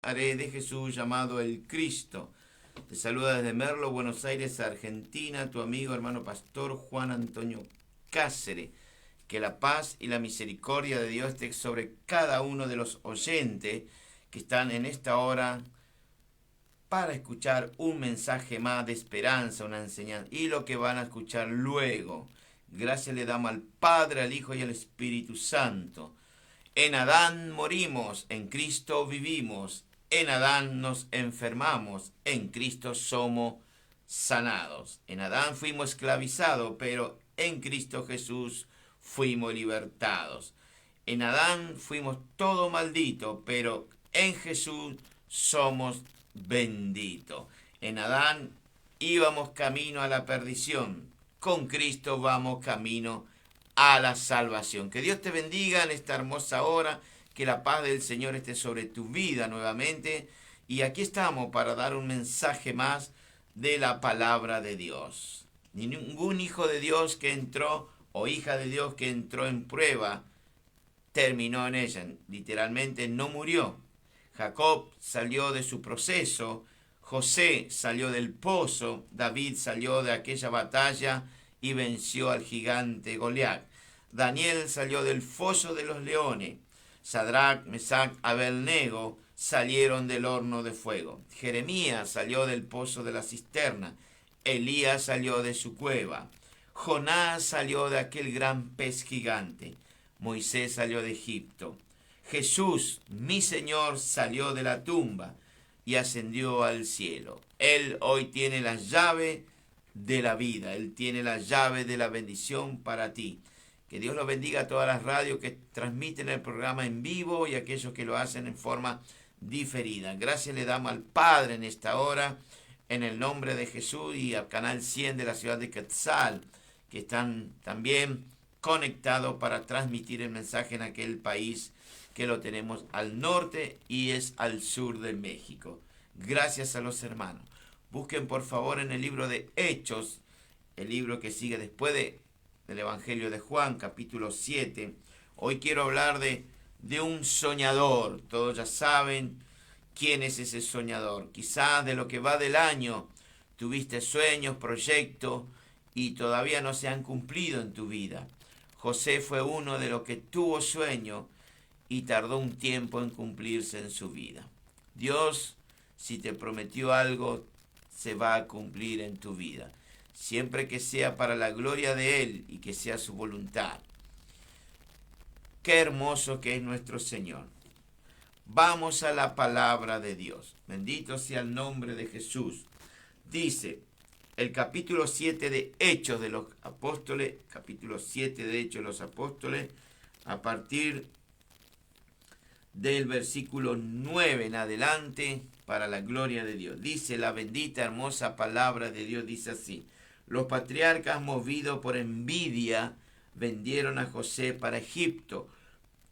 Haré de Jesús llamado el Cristo. Te saluda desde Merlo, Buenos Aires, Argentina, tu amigo hermano pastor Juan Antonio Cáceres. Que la paz y la misericordia de Dios esté sobre cada uno de los oyentes que están en esta hora para escuchar un mensaje más de esperanza, una enseñanza y lo que van a escuchar luego. Gracias le damos al Padre, al Hijo y al Espíritu Santo. En Adán morimos, en Cristo vivimos, en Adán nos enfermamos, en Cristo somos sanados. En Adán fuimos esclavizados, pero en Cristo Jesús fuimos libertados. En Adán fuimos todo malditos, pero en Jesús somos benditos. En Adán íbamos camino a la perdición, con Cristo vamos camino a la salvación. Que Dios te bendiga en esta hermosa hora, que la paz del Señor esté sobre tu vida nuevamente. Y aquí estamos para dar un mensaje más de la palabra de Dios. Ningún hijo de Dios que entró o hija de Dios que entró en prueba terminó en ella. Literalmente no murió. Jacob salió de su proceso, José salió del pozo, David salió de aquella batalla y venció al gigante Goliat. Daniel salió del foso de los leones. Sadrach, Mesach, Abednego salieron del horno de fuego. Jeremías salió del pozo de la cisterna. Elías salió de su cueva. Jonás salió de aquel gran pez gigante. Moisés salió de Egipto. Jesús, mi Señor, salió de la tumba y ascendió al cielo. Él hoy tiene la llave de la vida. Él tiene la llave de la bendición para ti. Que Dios lo bendiga a todas las radios que transmiten el programa en vivo y a aquellos que lo hacen en forma diferida. Gracias le damos al Padre en esta hora, en el nombre de Jesús, y al Canal 100 de la ciudad de Quetzal, que están también conectados para transmitir el mensaje en aquel país que lo tenemos al norte y es al sur de México. Gracias a los hermanos. Busquen por favor en el libro de Hechos, el libro que sigue después del Evangelio de Juan, capítulo 7. Hoy quiero hablar de un soñador. Todos ya saben quién es ese soñador. Quizás de lo que va del año tuviste sueños, proyectos y todavía no se han cumplido en tu vida. José fue uno de los que tuvo sueño y tardó un tiempo en cumplirse en su vida. Dios, si te prometió algo, se va a cumplir en tu vida, siempre que sea para la gloria de Él y que sea su voluntad. Qué hermoso que es nuestro Señor. Vamos a la palabra de Dios. Bendito sea el nombre de Jesús. Dice el capítulo 7 de Hechos de los Apóstoles, capítulo 7 de Hechos de los Apóstoles, a partir del versículo 9 en adelante, para la gloria de Dios. Dice la bendita, hermosa palabra de Dios, dice así: los patriarcas, movidos por envidia, vendieron a José para Egipto,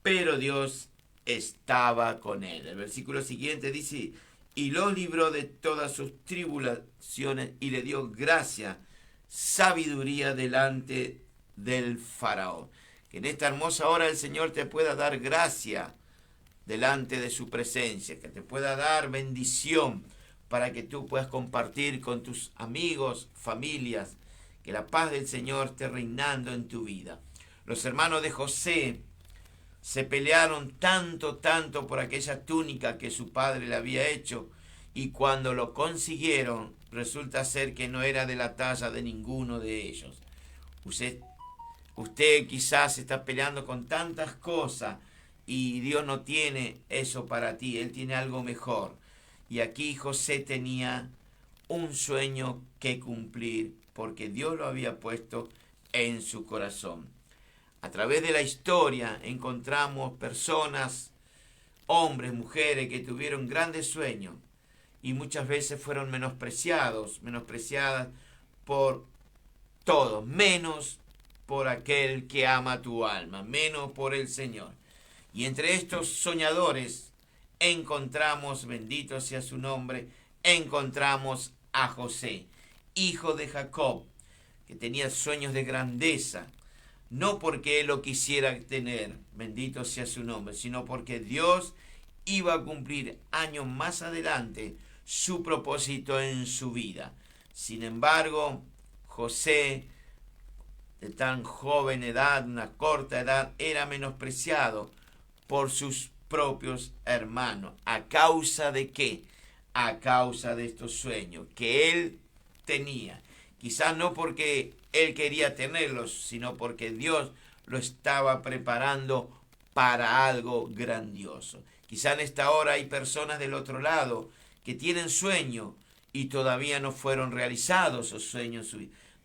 pero Dios estaba con él. El versículo siguiente dice: y lo libró de todas sus tribulaciones y le dio gracia, sabiduría delante del faraón. Que en esta hermosa hora el Señor te pueda dar gracia delante de su presencia, que te pueda dar bendición para que tú puedas compartir con tus amigos, familias, que la paz del Señor esté reinando en tu vida. Los hermanos de José se pelearon tanto por aquella túnica que su padre le había hecho, y cuando lo consiguieron, resulta ser que no era de la talla de ninguno de ellos. Usted quizás está peleando con tantas cosas y Dios no tiene eso para ti, Él tiene algo mejor. Y aquí José tenía un sueño que cumplir, porque Dios lo había puesto en su corazón. A través de la historia encontramos personas, hombres, mujeres, que tuvieron grandes sueños y muchas veces fueron menospreciadas por todos, menos por aquel que ama tu alma, menos por el Señor. Y entre estos soñadores encontramos, bendito sea su nombre, encontramos a José, hijo de Jacob, que tenía sueños de grandeza, no porque él lo quisiera tener, bendito sea su nombre, sino porque Dios iba a cumplir años más adelante su propósito en su vida. Sin embargo, José, de tan joven edad, una corta edad, era menospreciado por sus propios hermanos. ¿A causa de qué? A causa de estos sueños que él tenía. Quizás no porque él quería tenerlos, sino porque Dios lo estaba preparando para algo grandioso. Quizá en esta hora hay personas del otro lado que tienen sueños y todavía no fueron realizados esos sueños.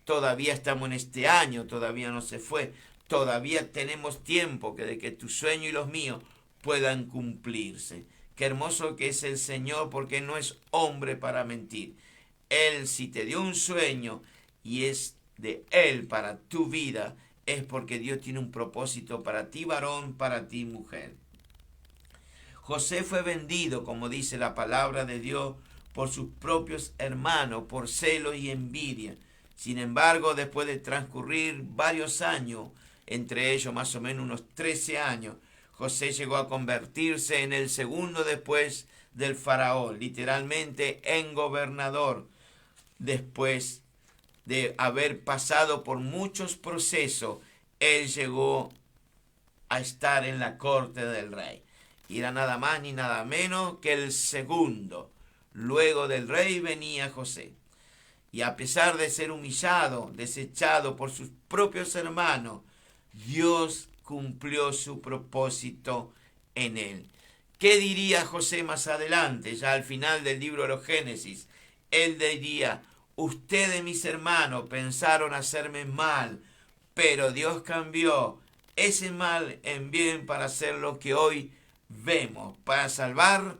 Todavía estamos en este año, todavía no se fue. Todavía tenemos tiempo de que tu sueño y los míos puedan cumplirse. Qué hermoso que es el Señor, porque no es hombre para mentir. Él, si te dio un sueño y es de Él para tu vida, es porque Dios tiene un propósito para ti, varón, para ti, mujer. José fue vendido, como dice la palabra de Dios, por sus propios hermanos, por celo y envidia. Sin embargo, después de transcurrir varios años, entre ellos más o menos unos 13 años, José llegó a convertirse en el segundo después del faraón, literalmente en gobernador, después de haber pasado por muchos procesos. Él llegó a estar en la corte del rey. Y era nada más ni nada menos que el segundo. Luego del rey venía José. Y a pesar de ser humillado, desechado por sus propios hermanos, Dios cumplió su propósito en él. ¿Qué diría José más adelante, ya al final del libro de los Génesis? Él diría: ustedes, mis hermanos, pensaron hacerme mal, pero Dios cambió ese mal en bien para hacer lo que hoy vemos, para salvar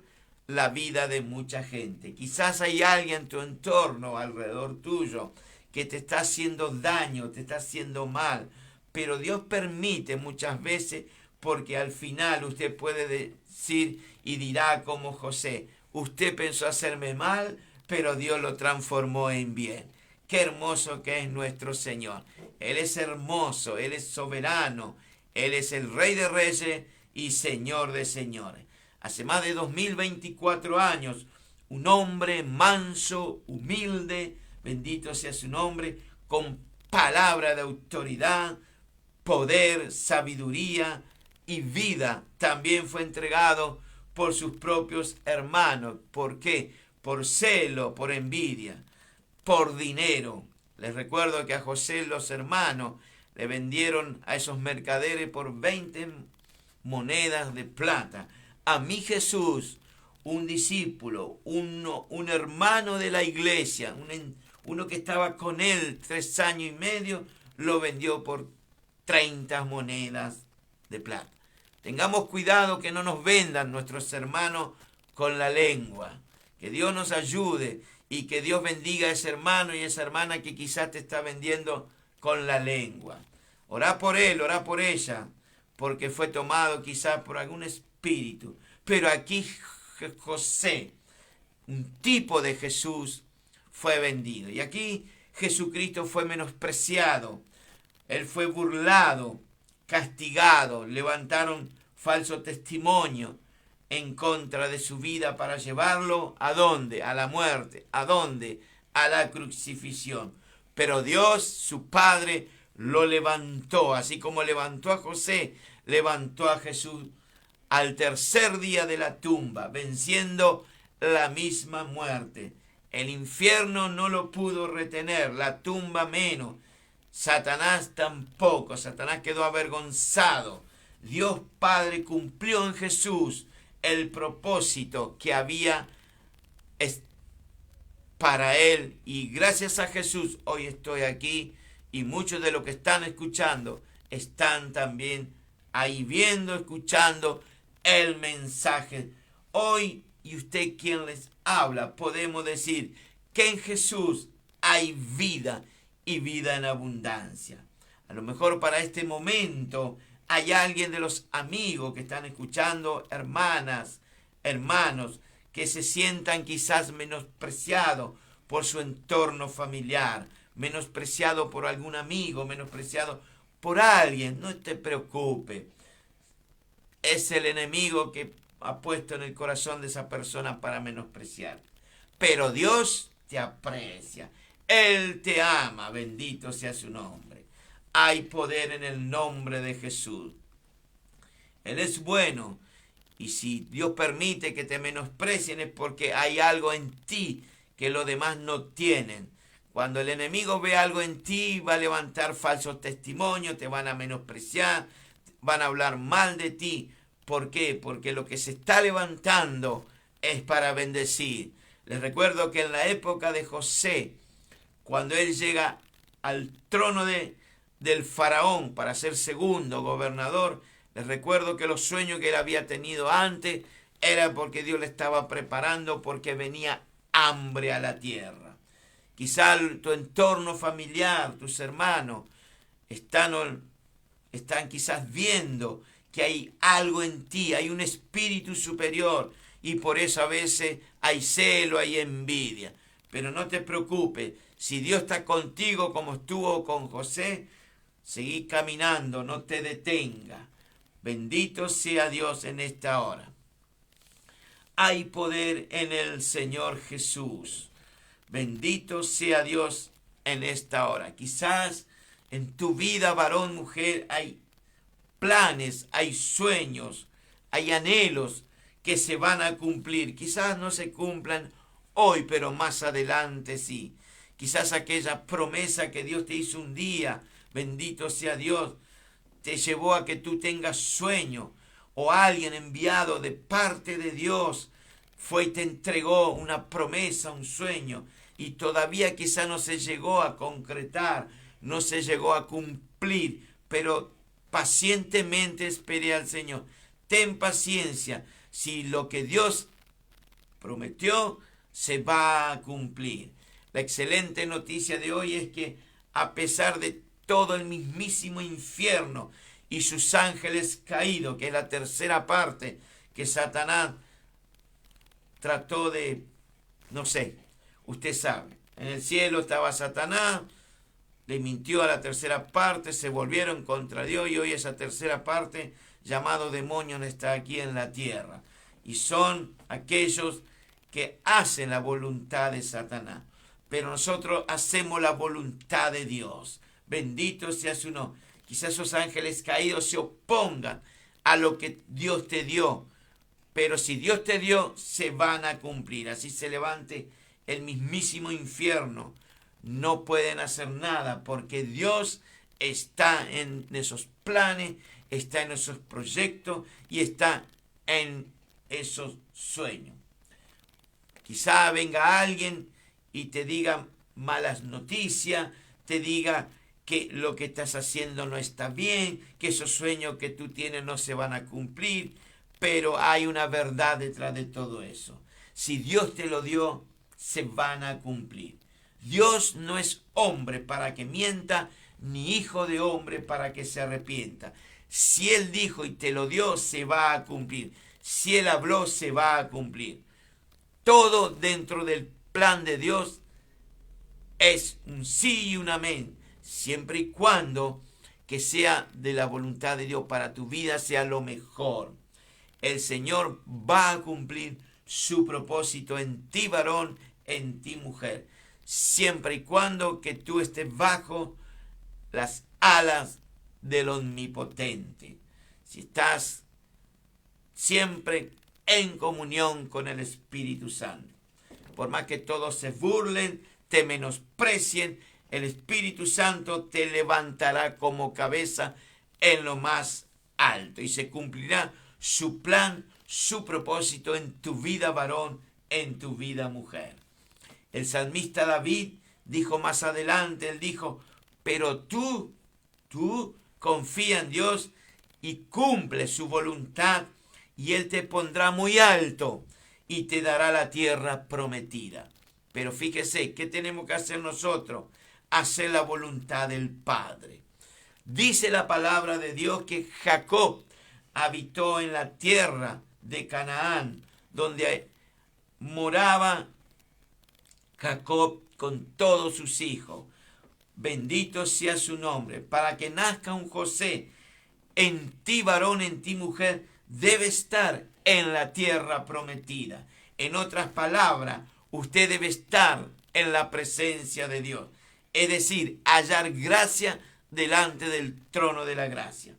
la vida de mucha gente. Quizás hay alguien en tu entorno, alrededor tuyo, que te está haciendo daño, te está haciendo mal, pero Dios permite muchas veces, porque al final usted puede decir y dirá como José: usted pensó hacerme mal, pero Dios lo transformó en bien. Qué hermoso que es nuestro Señor. Él es hermoso, Él es soberano, Él es el Rey de Reyes y Señor de Señores. Hace más de 2024 años, un hombre manso, humilde, bendito sea su nombre, con palabra de autoridad, poder, sabiduría y vida, también fue entregado por sus propios hermanos. ¿Por qué? Por celo, por envidia, por dinero. Les recuerdo que a José los hermanos le vendieron a esos mercaderes por 20 monedas de plata. A mí Jesús, un discípulo, un hermano de la iglesia, uno que estaba con él 3 años y medio, lo vendió por 30 monedas de plata. Tengamos cuidado que no nos vendan nuestros hermanos con la lengua. Que Dios nos ayude y que Dios bendiga a ese hermano y esa hermana que quizás te está vendiendo con la lengua. Orá por él, orá por ella, porque fue tomado quizás por algún espíritu. Pero aquí José, un tipo de Jesús, fue vendido. Y aquí Jesucristo fue menospreciado. Él fue burlado, castigado. Levantaron falso testimonio en contra de su vida para llevarlo ¿a dónde? A la muerte. ¿A dónde? A la crucifixión. Pero Dios, su Padre, lo levantó. Así como levantó a José, levantó a Jesús al tercer día de la tumba, venciendo la misma muerte. El infierno no lo pudo retener, la tumba menos. Satanás tampoco. Satanás quedó avergonzado. Dios Padre cumplió en Jesús el propósito que había para él, y gracias a Jesús hoy estoy aquí, y muchos de los que están escuchando están también ahí viendo, escuchando el mensaje. Hoy, y usted quien les habla, podemos decir que en Jesús hay vida y vida en abundancia. A lo mejor para este momento hay alguien de los amigos que están escuchando, hermanas, hermanos, que se sientan quizás menospreciados por su entorno familiar, menospreciado por algún amigo, menospreciado por alguien. No te preocupes. Es el enemigo que ha puesto en el corazón de esa persona para menospreciar. Pero Dios te aprecia. Él te ama. Bendito sea su nombre. Hay poder en el nombre de Jesús. Él es bueno. Y si Dios permite que te menosprecien es porque hay algo en ti que los demás no tienen. Cuando el enemigo ve algo en ti, va a levantar falsos testimonios, te van a menospreciar, van a hablar mal de ti. ¿Por qué? Porque lo que se está levantando es para bendecir. Les recuerdo que en la época de José, cuando él llega al trono del faraón para ser segundo gobernador, les recuerdo que los sueños que él había tenido antes era porque Dios le estaba preparando, porque venía hambre a la tierra. Quizá tu entorno familiar, tus hermanos, están quizás viendo que hay algo en ti, hay un espíritu superior, y por eso a veces hay celo, hay envidia. Pero no te preocupes, si Dios está contigo como estuvo con José, seguí caminando, no te detenga. Bendito sea Dios en esta hora. Hay poder en el Señor Jesús. Bendito sea Dios en esta hora. Quizás en tu vida, varón, mujer, hay planes, hay sueños, hay anhelos que se van a cumplir. Quizás no se cumplan hoy, pero más adelante sí. Quizás aquella promesa que Dios te hizo un día, bendito sea Dios, te llevó a que tú tengas sueño, o alguien enviado de parte de Dios fue y te entregó una promesa, un sueño, y todavía quizá no se llegó a concretar, no se llegó a cumplir, pero pacientemente esperé al Señor. Ten paciencia, si lo que Dios prometió se va a cumplir. La excelente noticia de hoy es que a pesar de todo el mismísimo infierno y sus ángeles caídos, que es la tercera parte que Satanás trató de, no sé, usted sabe, en el cielo estaba Satanás, le mintió a la tercera parte, se volvieron contra Dios y hoy esa tercera parte, llamado demonio, está aquí en la tierra. Y son aquellos que hacen la voluntad de Satanás. Pero nosotros hacemos la voluntad de Dios. Bendito sea su nombre. Quizás esos ángeles caídos se opongan a lo que Dios te dio. Pero si Dios te dio, se van a cumplir. Así se levante el mismísimo infierno. No pueden hacer nada porque Dios está en esos planes, está en esos proyectos y está en esos sueños. Quizá venga alguien y te diga malas noticias, te diga que lo que estás haciendo no está bien, que esos sueños que tú tienes no se van a cumplir, pero hay una verdad detrás de todo eso. Si Dios te lo dio, se van a cumplir. Dios no es hombre para que mienta, ni hijo de hombre para que se arrepienta. Si Él dijo y te lo dio, se va a cumplir. Si Él habló, se va a cumplir. Todo dentro del plan de Dios es un sí y un amén, siempre y cuando que sea de la voluntad de Dios para tu vida, sea lo mejor. El Señor va a cumplir su propósito en ti, varón, en ti, mujer, siempre y cuando que tú estés bajo las alas del Omnipotente. Si estás siempre en comunión con el Espíritu Santo. Por más que todos se burlen, te menosprecien, el Espíritu Santo te levantará como cabeza en lo más alto y se cumplirá su plan, su propósito en tu vida, varón, en tu vida, mujer. El salmista David dijo más adelante, él dijo, pero tú confía en Dios y cumple su voluntad y Él te pondrá muy alto y te dará la tierra prometida. Pero fíjese, ¿qué tenemos que hacer nosotros? Hacer la voluntad del Padre. Dice la palabra de Dios que Jacob habitó en la tierra de Canaán, donde moraba Jacob con todos sus hijos. Bendito sea su nombre. Para que nazca un José, en ti varón, en ti mujer, debe estar en la tierra prometida. En otras palabras, usted debe estar en la presencia de Dios. Es decir, hallar gracia delante del trono de la gracia.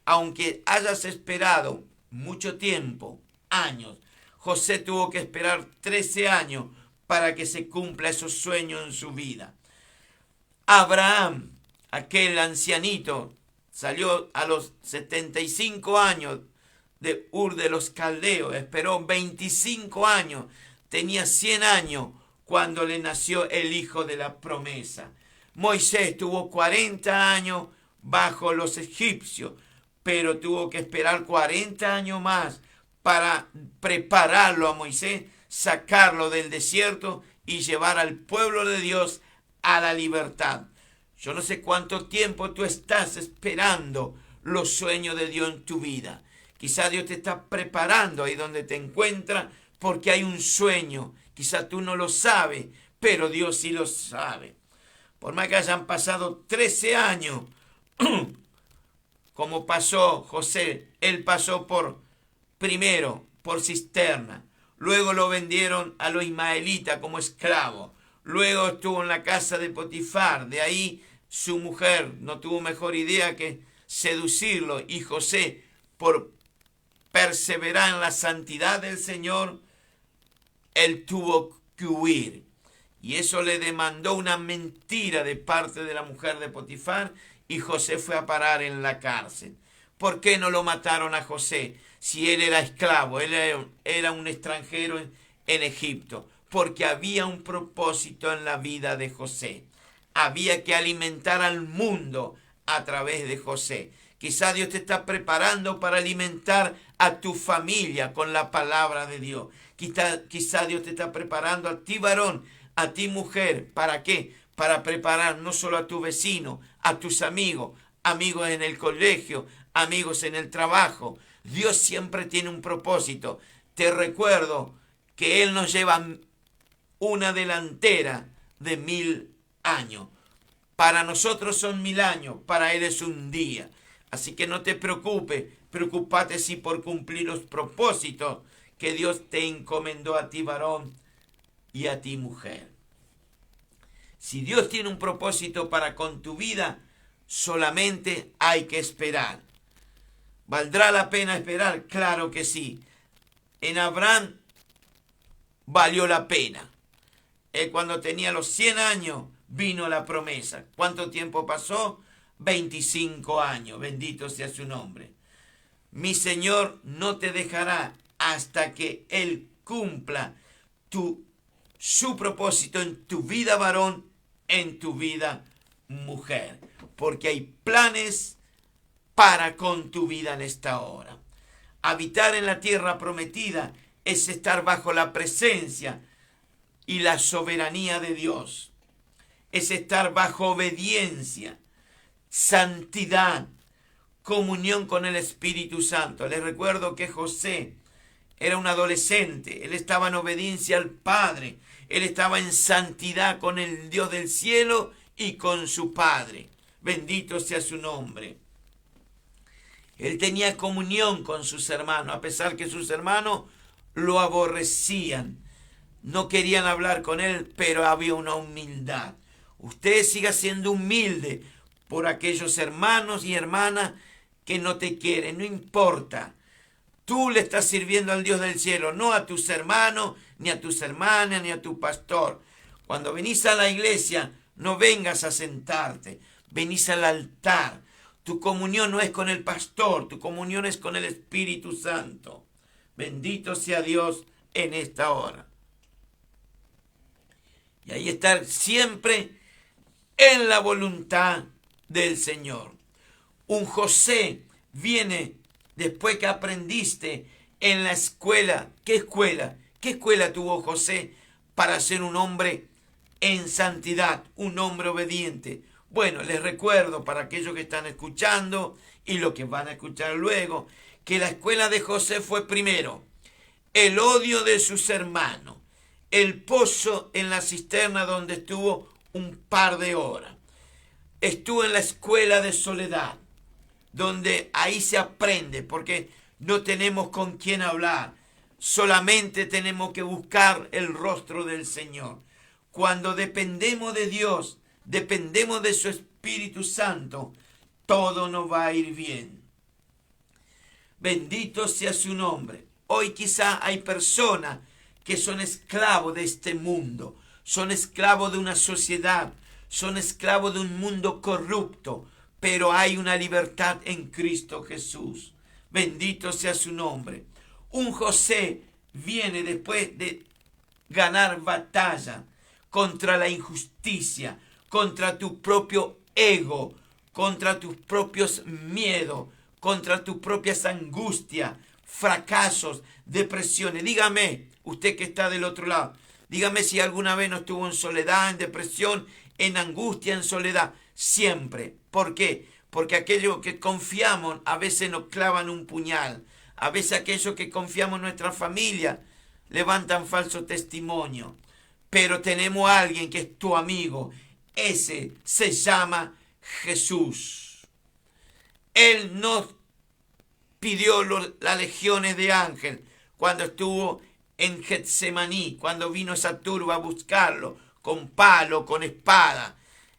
Aunque hayas esperado mucho tiempo, años, José tuvo que esperar 13 años para que se cumpla esos sueños en su vida. Abraham, aquel ancianito, salió a los 75 años de Ur de los Caldeos, esperó 25 años, tenía 100 años cuando le nació el hijo de la promesa. Moisés tuvo 40 años bajo los egipcios, pero tuvo que esperar 40 años más para prepararlo a Moisés, sacarlo del desierto y llevar al pueblo de Dios a la libertad. Yo no sé cuánto tiempo tú estás esperando los sueños de Dios en tu vida. Quizá Dios te está preparando ahí donde te encuentras porque hay un sueño. Quizá tú no lo sabes, pero Dios sí lo sabe. Por más que hayan pasado 13 años, como pasó José, él pasó primero por cisterna, luego lo vendieron a los ismaelitas como esclavo, luego estuvo en la casa de Potifar, de ahí su mujer no tuvo mejor idea que seducirlo y José, por perseverar en la santidad del Señor, él tuvo que huir. Y eso le demandó una mentira de parte de la mujer de Potifar y José fue a parar en la cárcel. ¿Por qué no lo mataron a José si él era esclavo? Él era un extranjero en Egipto. Porque había un propósito en la vida de José. Había que alimentar al mundo a través de José. Quizá Dios te está preparando para alimentar a tu familia con la palabra de Dios. Quizá Dios te está preparando a ti varón, a ti mujer. ¿Para qué? Para preparar no solo a tu vecino, a tus amigos, amigos en el colegio, amigos en el trabajo. Dios siempre tiene un propósito. Te recuerdo que Él nos lleva una delantera de 1000 años. Para nosotros son 1000 años, para Él es un día. Así que no te preocupes, preocúpate sí por cumplir los propósitos que Dios te encomendó a ti varón y a ti mujer. Si Dios tiene un propósito para con tu vida, solamente hay que esperar. ¿Valdrá la pena esperar? Claro que sí. En Abraham valió la pena. Cuando tenía los 100 años vino la promesa. ¿Cuánto tiempo pasó? 25 años. Bendito sea su nombre. Mi Señor no te dejará hasta que Él cumpla su propósito en tu vida varón, en tu vida mujer. Porque hay planes para con tu vida en esta hora. Habitar en la tierra prometida es estar bajo la presencia y la soberanía de Dios. Es estar bajo obediencia, santidad, comunión con el Espíritu Santo. Les recuerdo que José era un adolescente. Él estaba en obediencia al Padre. Él estaba en santidad con el Dios del cielo y con su Padre. Bendito sea su nombre. Él tenía comunión con sus hermanos, a pesar que sus hermanos lo aborrecían. No querían hablar con él, pero había una humildad. Usted siga siendo humilde por aquellos hermanos y hermanas que no te quieren, no importa. Tú le estás sirviendo al Dios del cielo, no a tus hermanos, ni a tus hermanas, ni a tu pastor. Cuando venís a la iglesia, no vengas a sentarte, venís al altar. Tu comunión no es con el pastor, tu comunión es con el Espíritu Santo. Bendito sea Dios en esta hora. Y ahí estar siempre en la voluntad del Señor. Un José viene después que aprendiste en la escuela. ¿Qué escuela? ¿Qué escuela tuvo José para ser un hombre en santidad, un hombre obediente? Bueno, les recuerdo para aquellos que están escuchando y los que van a escuchar luego, que la escuela de José fue primero el odio de sus hermanos, el pozo en la cisterna donde estuvo un par de horas. Estuvo en la escuela de soledad, donde ahí se aprende, porque no tenemos con quién hablar. Solamente tenemos que buscar el rostro del Señor. Cuando dependemos de Dios, dependemos de su Espíritu Santo, todo nos va a ir bien. Bendito sea su nombre. Hoy quizá hay personas que son esclavos de este mundo, son esclavos de una sociedad, son esclavos de un mundo corrupto, pero hay una libertad en Cristo Jesús. Bendito sea su nombre. Un José viene después de ganar batalla contra la injusticia, contra tu propio ego, contra tus propios miedos, contra tus propias angustias, fracasos, depresiones. Dígame, usted que está del otro lado, dígame si alguna vez no estuvo en soledad, en depresión, en angustia, en soledad. Siempre. ¿Por qué? Porque aquellos que confiamos a veces nos clavan un puñal. A veces aquellos que confiamos en nuestra familia levantan falso testimonio. Pero tenemos a alguien que es tu amigo. Ese se llama Jesús. Él nos pidió las legiones de ángeles cuando estuvo en Getsemaní, cuando vino esa turba a buscarlo, con palo, con espada.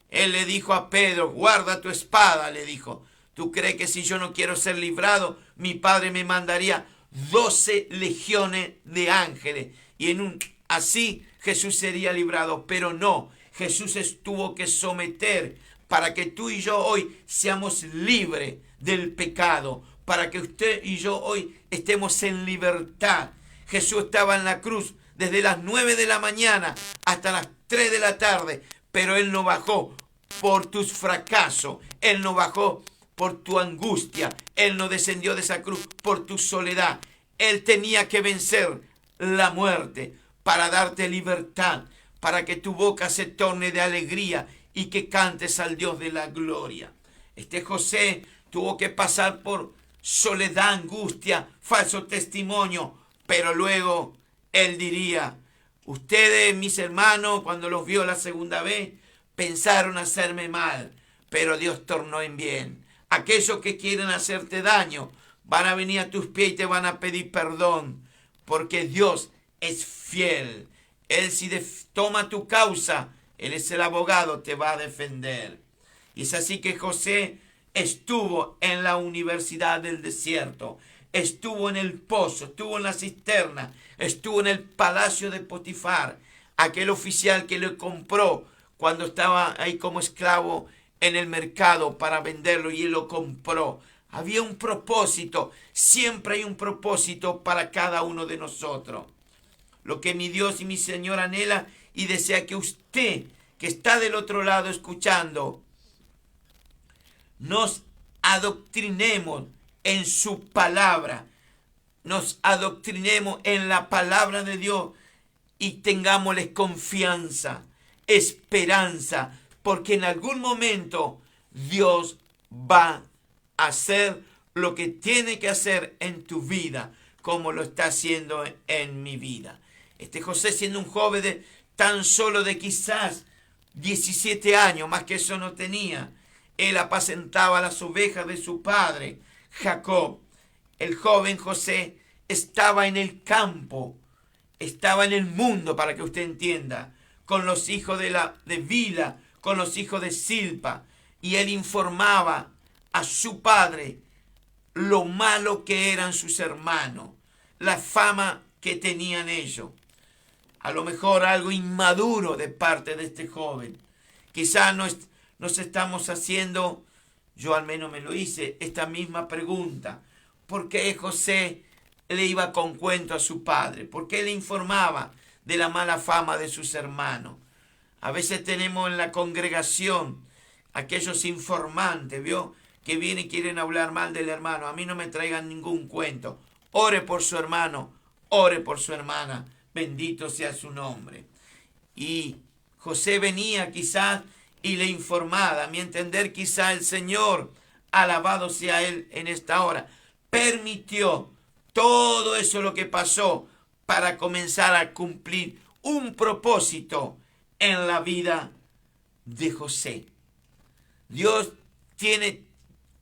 Él le dijo a Pedro, guarda tu espada, le dijo. ¿Tú crees que si yo no quiero ser librado, mi padre me mandaría 12 legiones de ángeles? Y así Jesús sería librado, pero no. Jesús tuvo que someter para que tú y yo hoy seamos libres del pecado, para que usted y yo hoy estemos en libertad. Jesús estaba en la cruz desde las 9 de la mañana hasta las 3 de la tarde, pero Él no bajó por tus fracasos, Él no bajó por tu angustia, Él no descendió de esa cruz por tu soledad. Él tenía que vencer la muerte para darte libertad, para que tu boca se torne de alegría y que cantes al Dios de la gloria. Este José tuvo que pasar por soledad, angustia, falso testimonio, pero luego él diría, ustedes, mis hermanos, cuando los vio la segunda vez, pensaron hacerme mal, pero Dios tornó en bien. Aquellos que quieren hacerte daño van a venir a tus pies y te van a pedir perdón, porque Dios es fiel. Él si toma tu causa, Él es el abogado, te va a defender. Y es así que José estuvo en la universidad del desierto, estuvo en el pozo, estuvo en la cisterna, estuvo en el palacio de Potifar, aquel oficial que le compró cuando estaba ahí como esclavo en el mercado para venderlo, y él lo compró. Había un propósito, siempre hay un propósito para cada uno de nosotros. Lo que mi Dios y mi Señor anhela y desea que usted, que está del otro lado escuchando, nos adoctrinemos en su palabra, nos adoctrinemos en la palabra de Dios y tengámosle confianza, esperanza, porque en algún momento Dios va a hacer lo que tiene que hacer en tu vida, como lo está haciendo en mi vida. Este José, siendo un joven de tan solo de quizás 17 años, más que eso no tenía, él apacentaba las ovejas de su padre, Jacob. El joven José estaba en el campo, estaba en el mundo, para que usted entienda, con los hijos de Bila, con los hijos de Silpa, y él informaba a su padre lo malo que eran sus hermanos, la fama que tenían ellos. A lo mejor algo inmaduro de parte de este joven. Quizás nos estamos haciendo, yo al menos me lo hice, esta misma pregunta. ¿Por qué José le iba con cuento a su padre? ¿Por qué le informaba de la mala fama de sus hermanos? A veces tenemos en la congregación aquellos informantes, ¿vio?, que vienen y quieren hablar mal del hermano. A mí no me traigan ningún cuento. Ore por su hermano, ore por su hermana. Bendito sea su nombre. Y José venía quizás y le informaba. A mi entender, quizás el Señor, alabado sea Él en esta hora, permitió todo eso lo que pasó para comenzar a cumplir un propósito en la vida de José. Dios tiene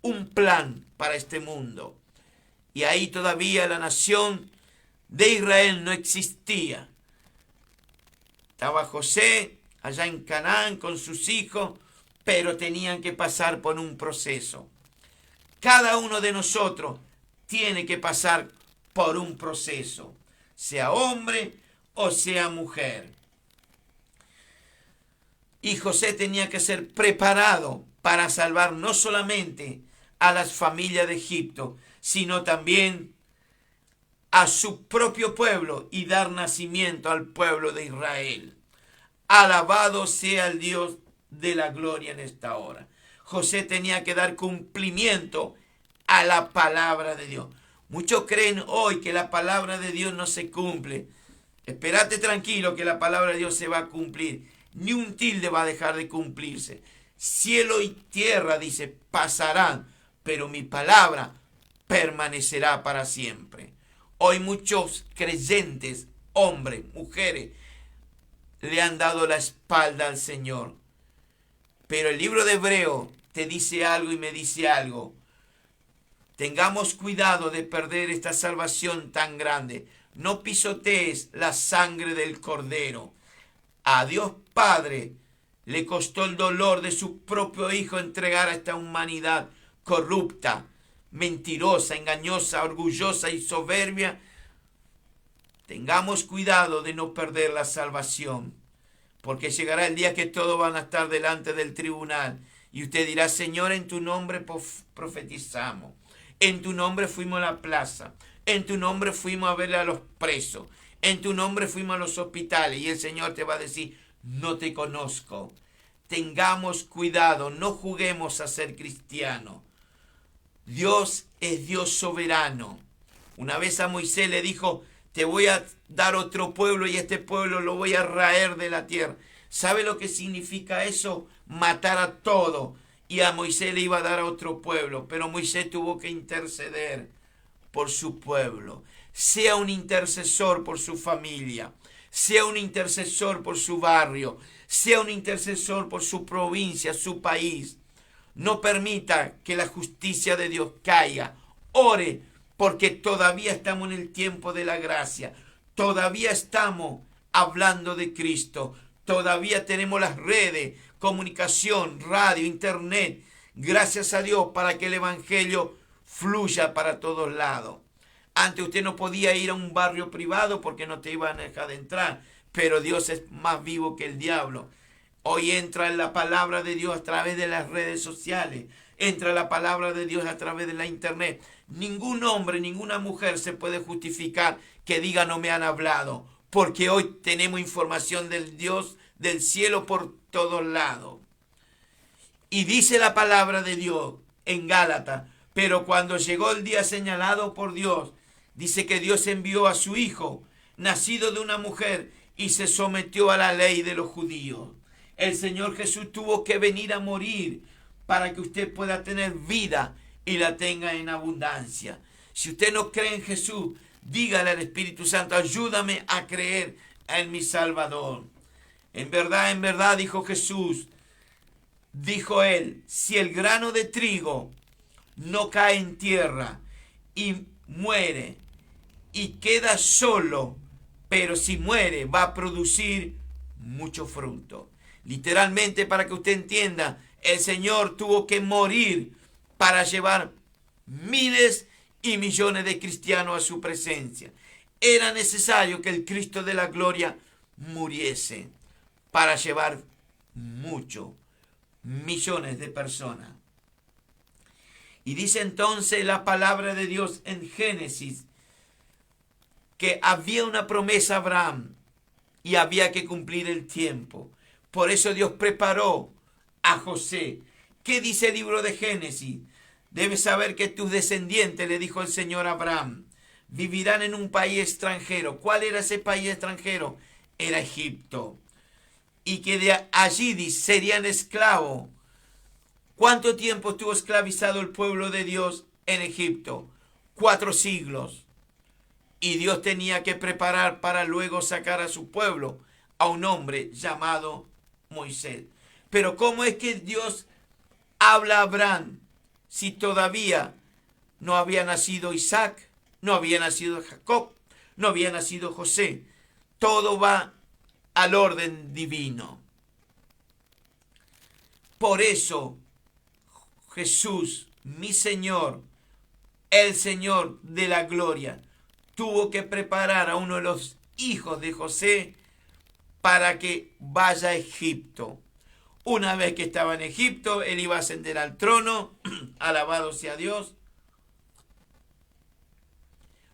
un plan para este mundo. y ahí todavía la nación de Israel no existía. Estaba José allá en Canaán con sus hijos, pero tenían que pasar por un proceso. Cada uno de nosotros tiene que pasar por un proceso, sea hombre o sea mujer. Y José tenía que ser preparado para salvar no solamente a las familias de Egipto, sino también a su propio pueblo y dar nacimiento al pueblo de Israel. Alabado sea el Dios de la gloria en esta hora. José tenía que dar cumplimiento a la palabra de Dios. Muchos creen hoy que la palabra de Dios no se cumple. Espérate tranquilo que la palabra de Dios se va a cumplir. Ni un tilde va a dejar de cumplirse. Cielo y tierra, dice, pasarán, pero mi palabra permanecerá para siempre. Hoy muchos creyentes, hombres, mujeres, le han dado la espalda al Señor. Pero el libro de Hebreo te dice algo y me dice algo. Tengamos cuidado de perder esta salvación tan grande. No pisotees la sangre del Cordero. A Dios Padre le costó el dolor de su propio Hijo entregar a esta humanidad corrupta, mentirosa, engañosa, orgullosa y soberbia. Tengamos cuidado de no perder la salvación, porque llegará el día que todos van a estar delante del tribunal y usted dirá: Señor, en tu nombre profetizamos, en tu nombre fuimos a la plaza, en tu nombre fuimos a verle a los presos, en tu nombre fuimos a los hospitales, y el Señor te va a decir: no te conozco. Tengamos cuidado, no juguemos a ser cristianos. Dios es Dios soberano. Una vez a Moisés le dijo: te voy a dar otro pueblo y este pueblo lo voy a raer de la tierra. ¿Sabe lo que significa eso? Matar a todo. Y a Moisés le iba a dar a otro pueblo, pero Moisés tuvo que interceder por su pueblo. Sea un intercesor por su familia, sea un intercesor por su barrio, sea un intercesor por su provincia, su país. No permita que la justicia de Dios caiga. Ore, porque todavía estamos en el tiempo de la gracia. Todavía estamos hablando de Cristo. Todavía tenemos las redes, comunicación, radio, internet. Gracias a Dios para que el evangelio fluya para todos lados. Antes usted no podía ir a un barrio privado porque no te iban a dejar de entrar. Pero Dios es más vivo que el diablo. Hoy entra en la palabra de Dios a través de las redes sociales. Entra la palabra de Dios a través de la internet. Ningún hombre, ninguna mujer se puede justificar que diga: no me han hablado. Porque hoy tenemos información del Dios del cielo por todos lados. Y dice la palabra de Dios en Gálatas: pero cuando llegó el día señalado por Dios, dice que Dios envió a su Hijo, nacido de una mujer, y se sometió a la ley de los judíos. El Señor Jesús tuvo que venir a morir para que usted pueda tener vida y la tenga en abundancia. Si usted no cree en Jesús, dígale al Espíritu Santo: ayúdame a creer en mi Salvador. En verdad, dijo Jesús, dijo él: si el grano de trigo no cae en tierra y muere y queda solo, pero si muere va a producir mucho fruto. Literalmente, para que usted entienda, el Señor tuvo que morir para llevar miles y millones de cristianos a su presencia. Era necesario que el Cristo de la gloria muriese para llevar millones de personas. Y dice entonces la palabra de Dios en Génesis que había una promesa a Abraham y había que cumplir el tiempo. Por eso Dios preparó a José. ¿Qué dice el libro de Génesis? Debes saber que tus descendientes, le dijo el Señor a Abraham, vivirán en un país extranjero. ¿Cuál era ese país extranjero? Era Egipto. Y que de allí serían esclavos. ¿Cuánto tiempo estuvo esclavizado el pueblo de Dios en Egipto? 4 siglos. Y Dios tenía que preparar para luego sacar a su pueblo, a un hombre llamado Moisés. Pero ¿cómo es que Dios habla a Abraham si todavía no había nacido Isaac, no había nacido Jacob, no había nacido José. Todo va al orden divino. Por eso Jesús, mi Señor, el Señor de la gloria, tuvo que preparar a uno de los hijos de José para que vaya a Egipto. Una vez que estaba en Egipto, él iba a ascender al trono, alabado sea Dios.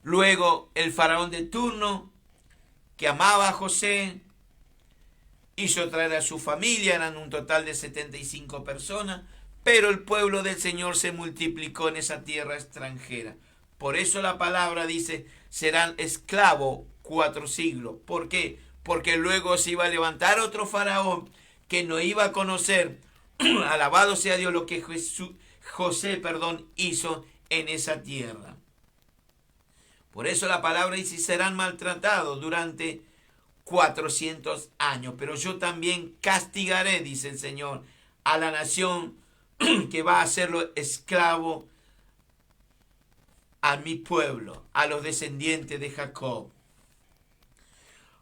Luego el faraón de turno, que amaba a José, hizo traer a su familia, eran un total de 75 personas, pero el pueblo del Señor se multiplicó en esa tierra extranjera. Por eso la palabra dice, serán esclavos 4 siglos. ¿Por qué? Porque luego se iba a levantar otro faraón que no iba a conocer, alabado sea Dios, lo que José hizo en esa tierra. Por eso la palabra dice, serán maltratados durante 400 años. Pero yo también castigaré, dice el Señor, a la nación que va a hacerlo esclavo a mi pueblo, a los descendientes de Jacob.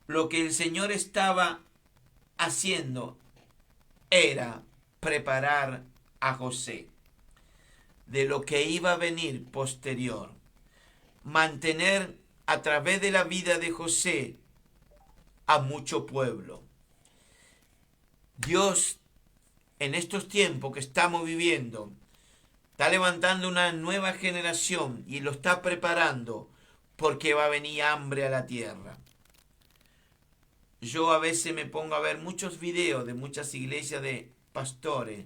Lo que el Señor estaba haciendo era preparar a José de lo que iba a venir posterior. Mantener a través de la vida de José a mucho pueblo. Dios, en estos tiempos que estamos viviendo, está levantando una nueva generación y lo está preparando porque va a venir hambre a la tierra. Yo a veces me pongo a ver muchos videos de muchas iglesias de pastores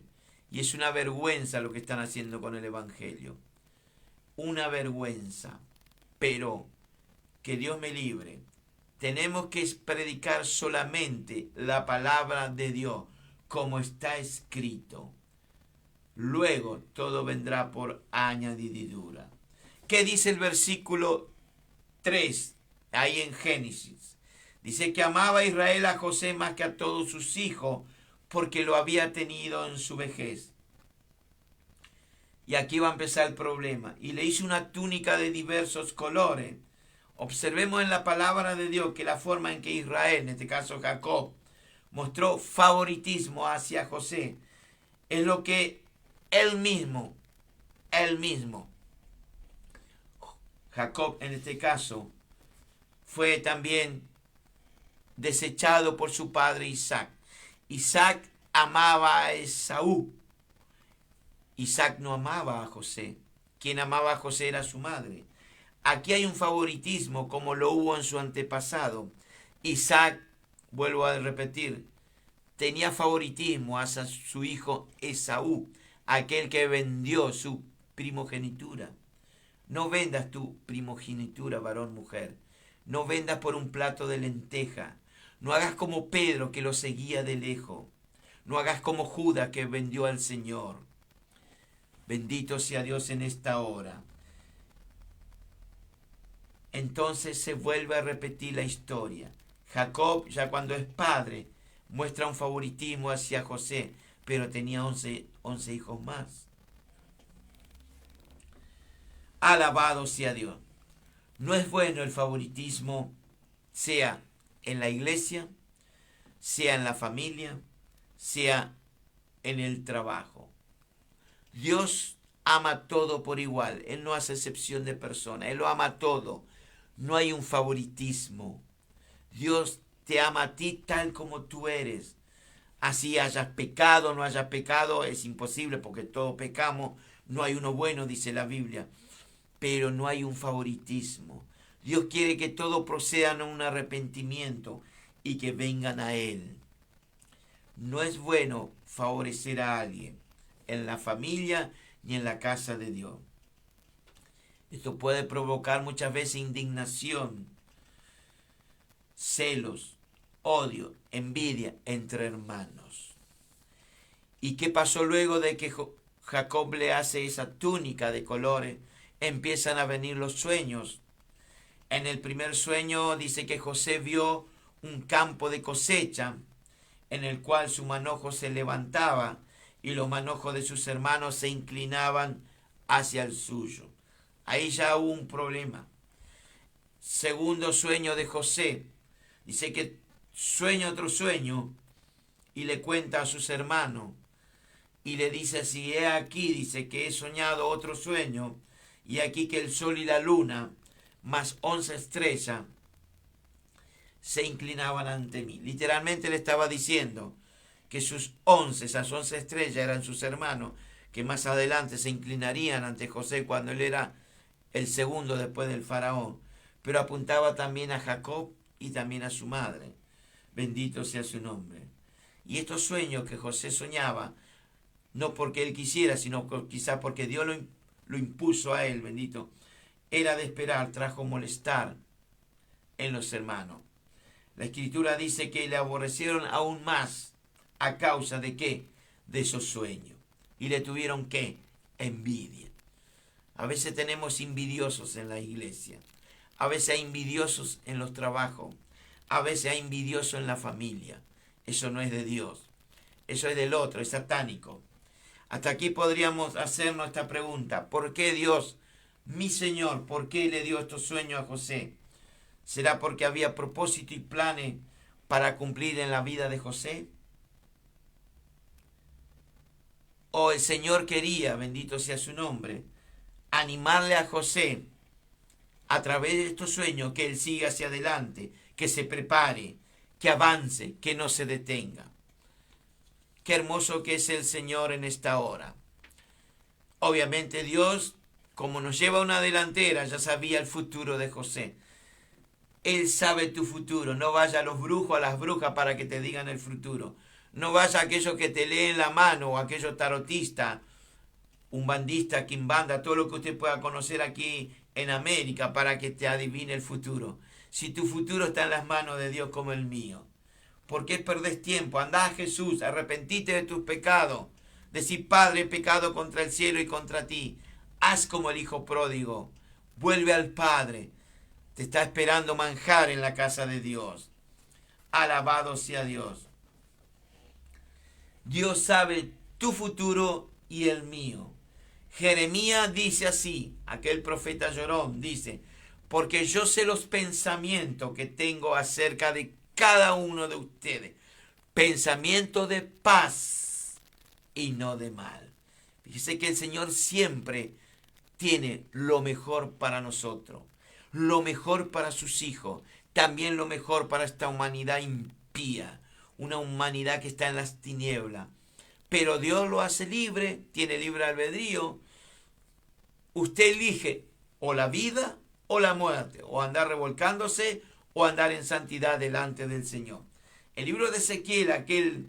y es una vergüenza lo que están haciendo con el evangelio. Una vergüenza. Pero que Dios me libre. Tenemos que predicar solamente la palabra de Dios como está escrito. Luego todo vendrá por añadidura. ¿Qué dice el versículo 3 ahí en Génesis? Dice que amaba a Israel a José más que a todos sus hijos porque lo había tenido en su vejez. Y aquí va a empezar el problema. Y le hizo una túnica de diversos colores. Observemos en la palabra de Dios que la forma en que Israel, en este caso Jacob, mostró favoritismo hacia José es lo que él mismo, Jacob en este caso, fue también desechado por su padre Isaac. Isaac amaba a Esaú. Isaac no amaba a José. Quien amaba a José era su madre. Aquí hay un favoritismo como lo hubo en su antepasado. Isaac, vuelvo a repetir, tenía favoritismo hacia su hijo Esaú, aquel que vendió su primogenitura. No vendas tu primogenitura, varón, mujer. No vendas por un plato de lenteja. No hagas como Pedro, que lo seguía de lejos. No hagas como Judas, que vendió al Señor. Bendito sea Dios en esta hora. Entonces se vuelve a repetir la historia. Jacob, ya cuando es padre, muestra un favoritismo hacia José, pero tenía 11 hijos más. Alabado sea Dios. No es bueno el favoritismo, sea en la iglesia, sea en la familia, sea en el trabajo. Dios ama todo por igual. Él no hace excepción de persona. Él lo ama todo. No hay un favoritismo. Dios te ama a ti tal como tú eres. Así hayas pecado o no hayas pecado, es imposible porque todos pecamos. No hay uno bueno, dice la Biblia. Pero no hay un favoritismo. Dios quiere que todos procedan a un arrepentimiento y que vengan a Él. No es bueno favorecer a alguien en la familia ni en la casa de Dios. Esto puede provocar muchas veces indignación, celos, odio, envidia entre hermanos. ¿Y qué pasó luego de que Jacob le hace esa túnica de colores? Empiezan a venir los sueños. En el primer sueño dice que José vio un campo de cosecha en el cual su manojo se levantaba y los manojos de sus hermanos se inclinaban hacia el suyo. Ahí ya hubo un problema. Segundo sueño de José. Dice que sueña otro sueño y le cuenta a sus hermanos. Y le dice así, he aquí, dice que he soñado otro sueño, y aquí que el sol y la luna, más 11 estrellas, se inclinaban ante mí. Literalmente le estaba diciendo que esas 11 estrellas eran sus hermanos, que más adelante se inclinarían ante José cuando él era el segundo después del faraón. Pero apuntaba también a Jacob y también a su madre. Bendito sea su nombre. Y estos sueños que José soñaba, no porque él quisiera, sino quizás porque Dios lo impuso a él, bendito, era de esperar, trajo molestar en los hermanos. La Escritura dice que le aborrecieron aún más a causa de qué, de esos sueños. Y le tuvieron qué, envidia. A veces tenemos envidiosos en la iglesia. A veces hay envidiosos en los trabajos. A veces hay envidiosos en la familia. Eso no es de Dios. Eso es del otro, es satánico. Hasta aquí podríamos hacernos esta pregunta. ¿Por qué Dios, mi Señor, por qué le dio estos sueños a José? ¿Será porque había propósito y planes para cumplir en la vida de José? ¿O el Señor quería, bendito sea su nombre, animarle a José a través de estos sueños que él siga hacia adelante, que se prepare, que avance, que no se detenga? Qué hermoso que es el Señor en esta hora. Obviamente Dios, como nos lleva a una delantera, ya sabía el futuro de José. Él sabe tu futuro. No vaya a los brujos, a las brujas para que te digan el futuro. No vaya a aquellos que te leen la mano o aquellos tarotistas, un bandista, quimbanda, todo lo que usted pueda conocer aquí en América para que te adivine el futuro. Si tu futuro está en las manos de Dios como el mío. ¿Por qué perdés tiempo? Andá a Jesús, arrepentite de tus pecados. Decir, Padre, he pecado contra el cielo y contra ti. Haz como el hijo pródigo. Vuelve al Padre. Te está esperando manjar en la casa de Dios. Alabado sea Dios. Dios sabe tu futuro y el mío. Jeremías dice así, aquel profeta llorón dice, porque yo sé los pensamientos que tengo acerca de cada uno de ustedes. Pensamiento de paz y no de mal. Fíjese que el Señor siempre tiene lo mejor para nosotros, lo mejor para sus hijos, también lo mejor para esta humanidad impía, una humanidad que está en las tinieblas. Pero Dios lo hace libre, tiene libre albedrío. Usted elige o la vida o la muerte, o andar revolcándose o andar en santidad delante del Señor. El libro de Ezequiel, aquel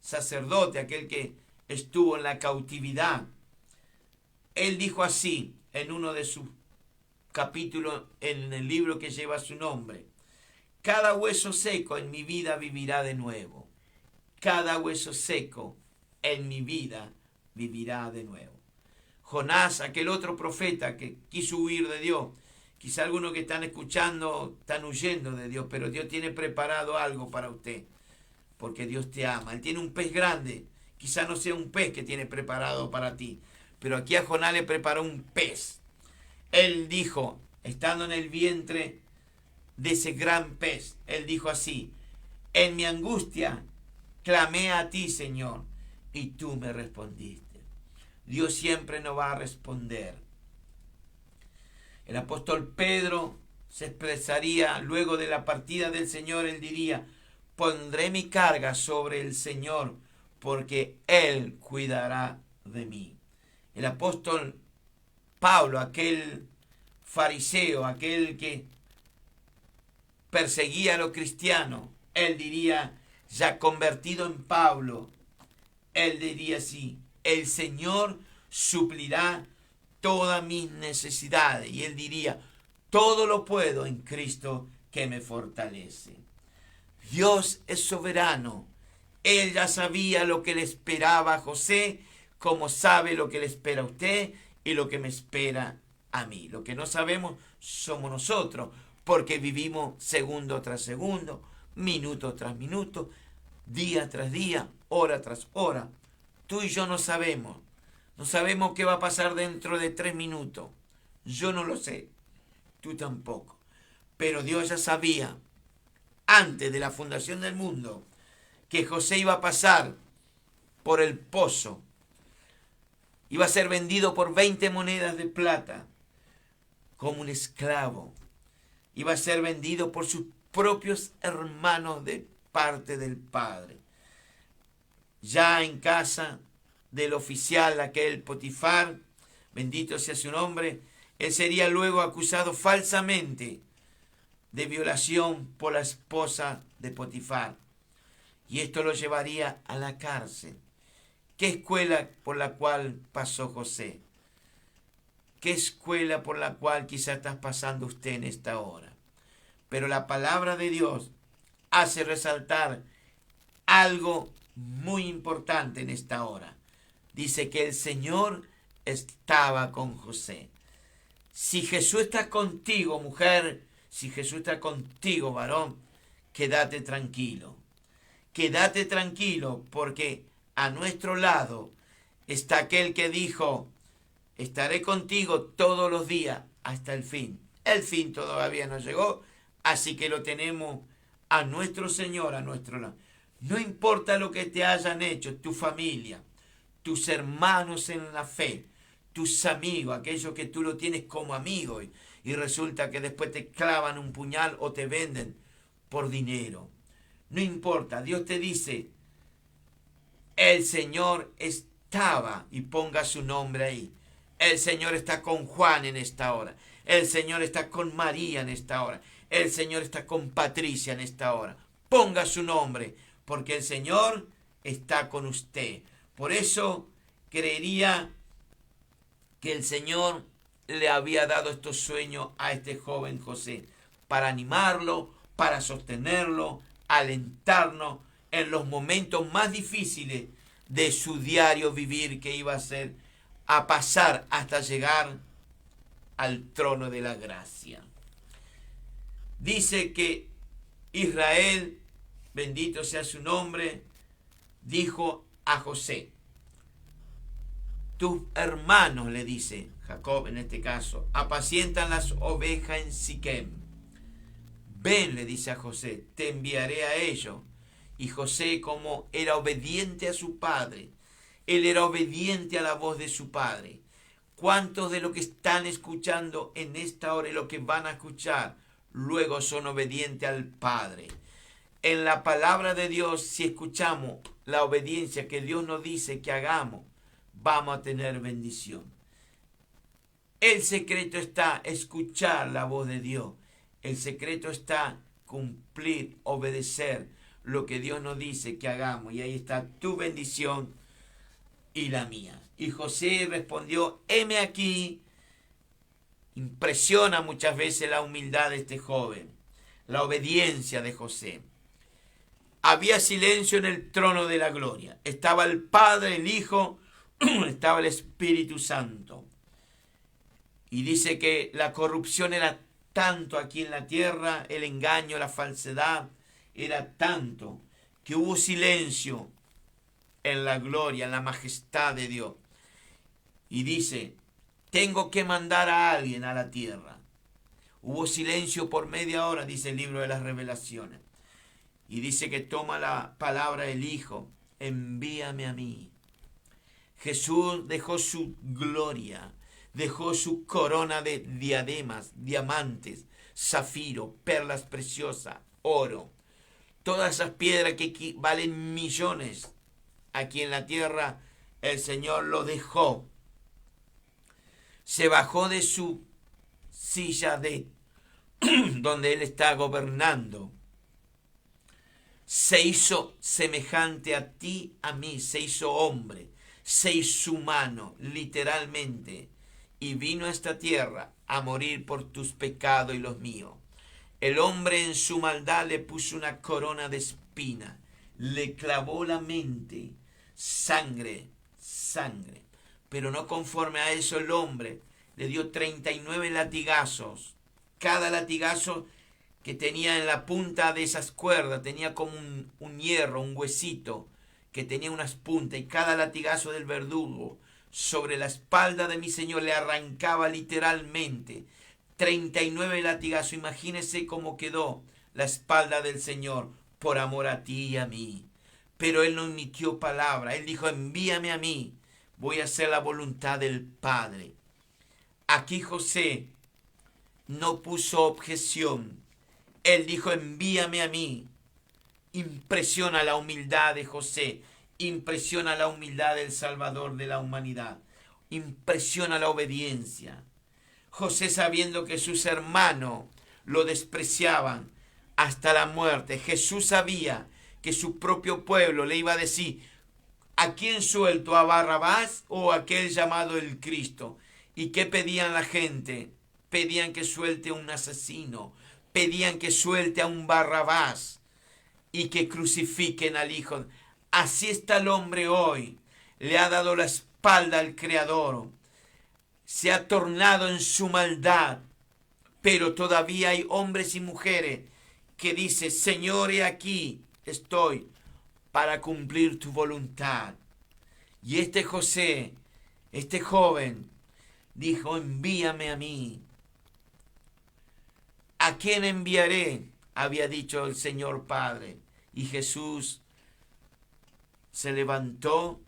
sacerdote, aquel que estuvo en la cautividad, él dijo así en uno de sus capítulos en el libro que lleva su nombre: cada hueso seco en mi vida vivirá de nuevo. Cada hueso seco en mi vida vivirá de nuevo. Jonás, aquel otro profeta que quiso huir de Dios. Quizá algunos que están escuchando están huyendo de Dios, pero Dios tiene preparado algo para usted, porque Dios te ama. Él tiene un pez grande, quizá no sea un pez que tiene preparado para ti, pero aquí a Jonás le preparó un pez. Él dijo, estando en el vientre de ese gran pez, él dijo así: en mi angustia clamé a ti, Señor, y tú me respondiste. Dios siempre nos va a responder. El apóstol Pedro se expresaría luego de la partida del Señor. Él diría: pondré mi carga sobre el Señor, porque Él cuidará de mí. El apóstol Pablo, aquel fariseo, aquel que perseguía a los cristianos, él diría, ya convertido en Pablo, él diría así: el Señor suplirá todas mis necesidades. Y él diría: todo lo puedo en Cristo que me fortalece. Dios es soberano. Él ya sabía lo que le esperaba a José, como sabe lo que le espera a usted y lo que me espera a mí. Lo que no sabemos somos nosotros, porque vivimos segundo tras segundo, minuto tras minuto, día tras día, hora tras hora. Tú y yo no sabemos. No sabemos qué va a pasar dentro de 3 minutos. Yo no lo sé, tú tampoco. Pero Dios ya sabía, antes de la fundación del mundo, que José iba a pasar por el pozo. Iba a ser vendido por 20 monedas de plata como un esclavo. Iba a ser vendido por sus propios hermanos de parte del padre. Ya en casa del oficial, aquel Potifar, bendito sea su nombre, él sería luego acusado falsamente de violación por la esposa de Potifar. Y esto lo llevaría a la cárcel. ¿Qué escuela por la cual pasó José? ¿Qué escuela por la cual quizá estás pasando usted en esta hora? Pero la palabra de Dios hace resaltar algo muy importante en esta hora. Dice que el Señor estaba con José. Si Jesús está contigo, mujer, si Jesús está contigo, varón, quédate tranquilo. Quédate tranquilo, porque a nuestro lado está aquel que dijo: estaré contigo todos los días hasta el fin. El fin todavía no llegó, así que lo tenemos a nuestro Señor a nuestro lado. No importa lo que te hayan hecho, tu familia, tus hermanos en la fe, tus amigos, aquellos que tú lo tienes como amigo y resulta que después te clavan un puñal o te venden por dinero. No importa, Dios te dice, el Señor estaba, y ponga su nombre ahí. El Señor está con Juan en esta hora. El Señor está con María en esta hora. El Señor está con Patricia en esta hora. Ponga su nombre, porque el Señor está con usted. Por eso creería que el Señor le había dado estos sueños a este joven José, para animarlo, para sostenerlo, alentarnos en los momentos más difíciles de su diario vivir que iba a ser, a pasar hasta llegar al trono de la gracia. Dice que Israel, bendito sea su nombre, dijo a José: tus hermanos, le dice Jacob en este caso, apacientan las ovejas en Siquem. Ven, le dice a José, te enviaré a ellos. Y José, como era obediente a su padre, él era obediente a la voz de su padre. ¿Cuántos de los que están escuchando en esta hora y los que van a escuchar luego son obedientes al Padre? En la palabra de Dios, si escuchamos la obediencia que Dios nos dice que hagamos, vamos a tener bendición. El secreto está escuchar la voz de Dios. El secreto está cumplir, obedecer lo que Dios nos dice que hagamos. Y ahí está tu bendición y la mía. Y José respondió: heme aquí. Impresiona muchas veces la humildad de este joven, la obediencia de José. Había silencio en el trono de la gloria. Estaba el Padre, el Hijo, estaba el Espíritu Santo. Y dice que la corrupción era tanto aquí en la tierra, el engaño, la falsedad, era tanto que hubo silencio en la gloria, en la majestad de Dios. Y dice: tengo que mandar a alguien a la tierra. Hubo silencio por media hora, dice el libro de las Revelaciones. Y dice que toma la palabra el Hijo: envíame a mí. Jesús dejó su gloria, dejó su corona de diademas, diamantes, zafiro, perlas preciosas, oro. Todas esas piedras que valen millones aquí en la tierra, el Señor lo dejó. Se bajó de su silla de donde Él está gobernando. Se hizo semejante a ti, a mí, se hizo hombre, se hizo humano, literalmente, y vino a esta tierra a morir por tus pecados y los míos. El hombre en su maldad le puso una corona de espina, le clavó la mente, sangre, sangre. Pero no conforme a eso, el hombre le dio 39 latigazos. Cada latigazo que tenía en la punta de esas cuerdas tenía como un hierro, un huesito, que tenía unas puntas, y cada latigazo del verdugo sobre la espalda de mi Señor, le arrancaba literalmente 39 latigazos. Imagínese cómo quedó la espalda del Señor por amor a ti y a mí. Pero Él no emitió palabra. Él dijo, envíame a mí. Voy a hacer la voluntad del Padre. Aquí José no puso objeción. Él dijo, envíame a mí. Impresiona la humildad de José. Impresiona la humildad del Salvador de la humanidad. Impresiona la obediencia. José, sabiendo que sus hermanos lo despreciaban hasta la muerte, Jesús sabía que su propio pueblo le iba a decir, ¿a quién suelto? ¿A Barrabás o a aquel llamado el Cristo? ¿Y qué pedían la gente? Pedían que suelte a un asesino, pedían que suelte a un Barrabás y que crucifiquen al Hijo. Así está el hombre hoy. Le ha dado la espalda al Creador. Se ha tornado en su maldad. Pero todavía hay hombres y mujeres que dicen, Señor, he aquí estoy para cumplir tu voluntad. Y este José, este joven, dijo, envíame a mí. ¿A quién enviaré? Había dicho el Señor Padre. Y Jesús se levantó,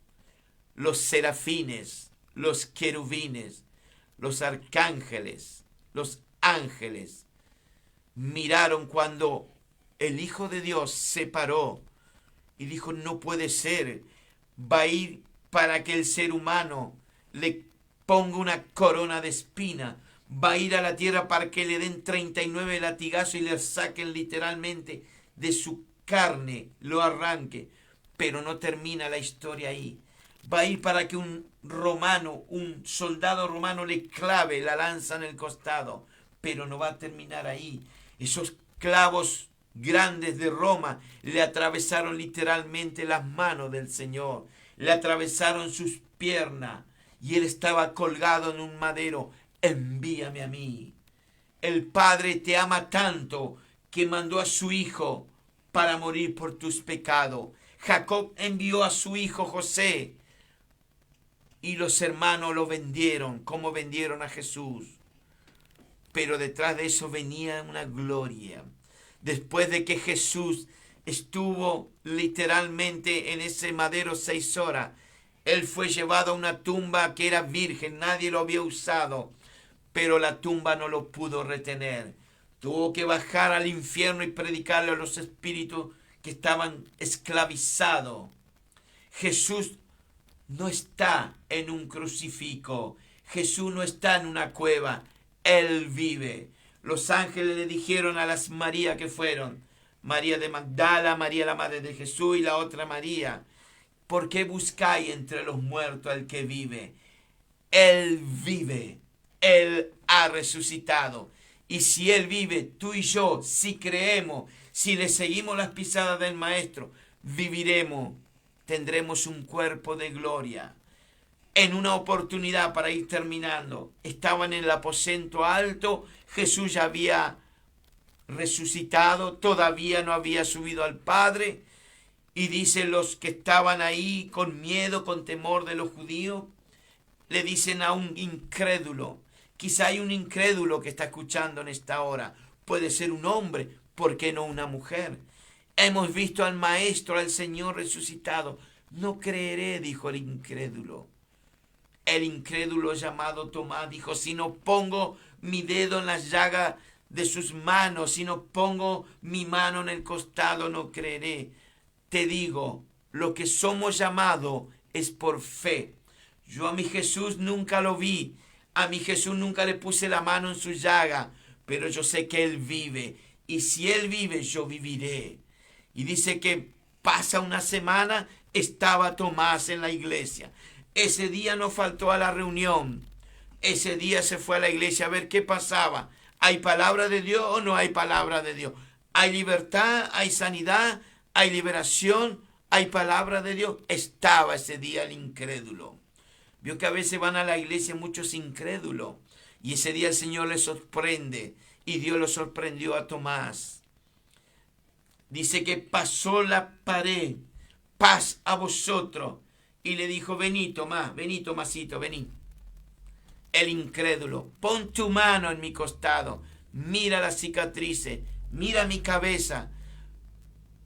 los serafines, los querubines, los arcángeles, los ángeles, miraron cuando el Hijo de Dios se paró y dijo, no puede ser, va a ir para que el ser humano le ponga una corona de espina, va a ir a la tierra para que le den 39 latigazos y le saquen literalmente de su carne, lo arranque. Pero no termina la historia ahí. Va a ir para que un romano, un soldado romano le clave la lanza en el costado. Pero no va a terminar ahí. Esos clavos grandes de Roma le atravesaron literalmente las manos del Señor. Le atravesaron sus piernas. Y él estaba colgado en un madero. Envíame a mí. El Padre te ama tanto que mandó a su Hijo para morir por tus pecados. Jacob envió a su hijo José y los hermanos lo vendieron como vendieron a Jesús. Pero detrás de eso venía una gloria. Después de que Jesús estuvo literalmente en ese madero 6 horas, él fue llevado a una tumba que era virgen, nadie lo había usado, pero la tumba no lo pudo retener. Tuvo que bajar al infierno y predicarle a los espíritus que estaban esclavizados. Jesús no está en un crucifijo. Jesús no está en una cueva. Él vive. Los ángeles le dijeron a las María que fueron, María de Magdala, María la madre de Jesús y la otra María, ¿por qué buscáis entre los muertos al que vive? Él vive. Él ha resucitado. Y si Él vive, tú y yo, si creemos, si le seguimos las pisadas del Maestro, viviremos, tendremos un cuerpo de gloria. En una oportunidad, para ir terminando, estaban en el aposento alto, Jesús ya había resucitado, todavía no había subido al Padre, y dicen los que estaban ahí con miedo, con temor de los judíos, le dicen a un incrédulo, quizá hay un incrédulo que está escuchando en esta hora, puede ser un hombre, ¿por qué no una mujer? Hemos visto al Maestro, al Señor resucitado. No creeré, dijo el incrédulo. El incrédulo llamado Tomás dijo, si no pongo mi dedo en las llagas de sus manos, si no pongo mi mano en el costado, no creeré. Te digo, lo que somos llamados es por fe. Yo a mi Jesús nunca lo vi, a mi Jesús nunca le puse la mano en su llaga, pero yo sé que Él vive, y si Él vive, yo viviré. Y dice que pasa una semana, estaba Tomás en la iglesia. Ese día no faltó a la reunión, ese día se fue a la iglesia a ver qué pasaba. ¿Hay palabra de Dios o no hay palabra de Dios? ¿Hay libertad? ¿Hay sanidad? ¿Hay liberación? ¿Hay palabra de Dios? Estaba ese día el incrédulo. Vio que a veces van a la iglesia muchos incrédulos y ese día el Señor les sorprende y Dios lo sorprendió a Tomás. Dice que pasó la pared, paz a vosotros, y le dijo, vení Tomás, vení Tomasito, vení. El incrédulo, pon tu mano en mi costado, mira las cicatrices, mira mi cabeza,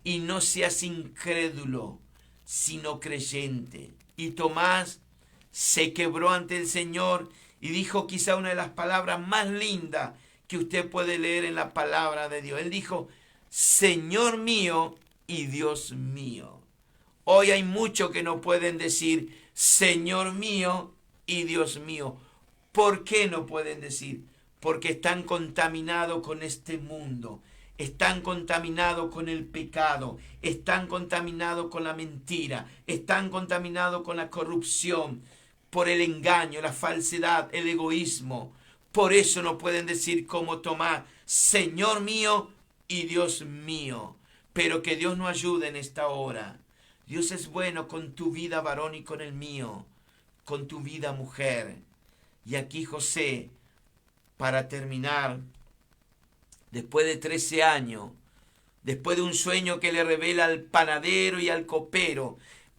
y no seas incrédulo, sino creyente. Y Tomás se quebró ante el Señor y dijo quizá una de las palabras más lindas que usted puede leer en la palabra de Dios. Él dijo, Señor mío y Dios mío. Hoy hay muchos que no pueden decir, Señor mío y Dios mío. ¿Por qué no pueden decir? Porque están contaminados con este mundo. Están contaminados con el pecado, están contaminados con la mentira, están contaminados con la corrupción, por el engaño, la falsedad, el egoísmo. Por eso no pueden decir como Tomás, Señor mío y Dios mío. Pero que Dios nos ayude en esta hora. Dios es bueno con tu vida, varón, y con el mío, con tu vida, mujer. Y aquí José, para terminar, después de 13 años, después de un sueño que le revela al panadero y al copero,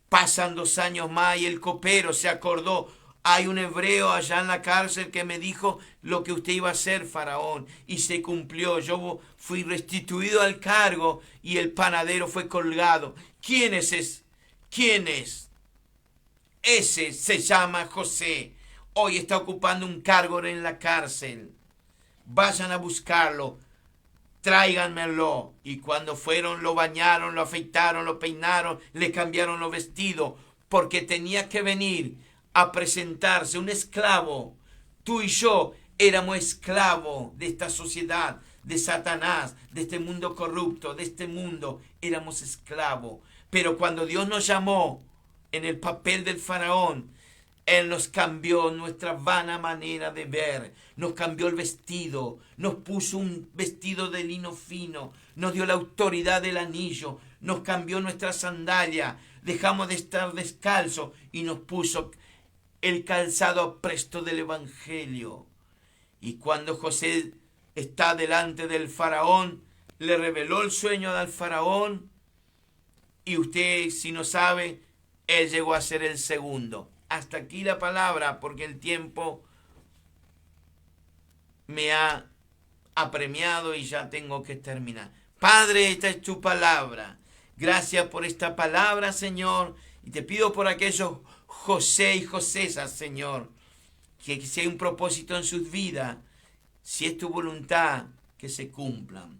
pasan 2 años más y el copero se acordó. Hay un hebreo allá en la cárcel que me dijo lo que usted iba a hacer, faraón, y se cumplió. Yo fui restituido al cargo y el panadero fue colgado. ¿Quién es ese? ¿Quién es? Ese se llama José. Hoy está ocupando un cargo en la cárcel. Vayan a buscarlo. Tráiganmelo. Y cuando fueron, lo bañaron, lo afeitaron, lo peinaron, le cambiaron los vestidos, porque tenía que venir a presentarse un esclavo. Tú y yo éramos esclavos de esta sociedad, de Satanás, de este mundo corrupto, de este mundo. Éramos esclavos. Pero cuando Dios nos llamó en el papel del faraón, Él nos cambió nuestra vana manera de ver, nos cambió el vestido, nos puso un vestido de lino fino, nos dio la autoridad del anillo, nos cambió nuestra sandalia, dejamos de estar descalzos y nos puso el calzado apresto del evangelio. Y cuando José está delante del faraón, le reveló el sueño al faraón, y usted, si no sabe, él llegó a ser el segundo. Hasta aquí la palabra, porque el tiempo me ha apremiado y ya tengo que terminar. Padre, esta es tu palabra. Gracias por esta palabra, Señor. Y te pido por aquellos José y Josesas, Señor, que si hay un propósito en sus vidas, si es tu voluntad, que se cumplan.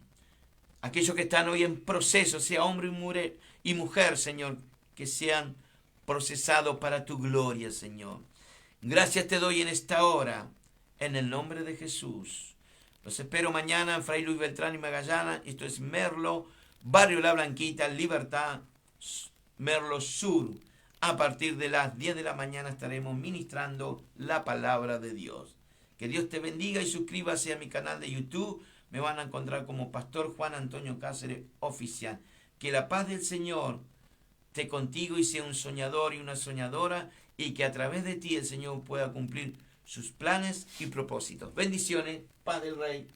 Aquellos que están hoy en proceso, sea hombre y mujer, Señor, que sean procesado para tu gloria, Señor. Gracias te doy en esta hora, en el nombre de Jesús. Los espero mañana en Fray Luis Beltrán y Magallana. Esto es Merlo, Barrio La Blanquita, Libertad, Merlo Sur. A partir de las 10 de la mañana estaremos ministrando la palabra de Dios. Que Dios te bendiga y suscríbase a mi canal de YouTube. Me van a encontrar como Pastor Juan Antonio Cáceres Oficial. Que la paz del Señor esté contigo y sea un soñador y una soñadora, y que a través de ti el Señor pueda cumplir sus planes y propósitos. Bendiciones, Padre del Rey.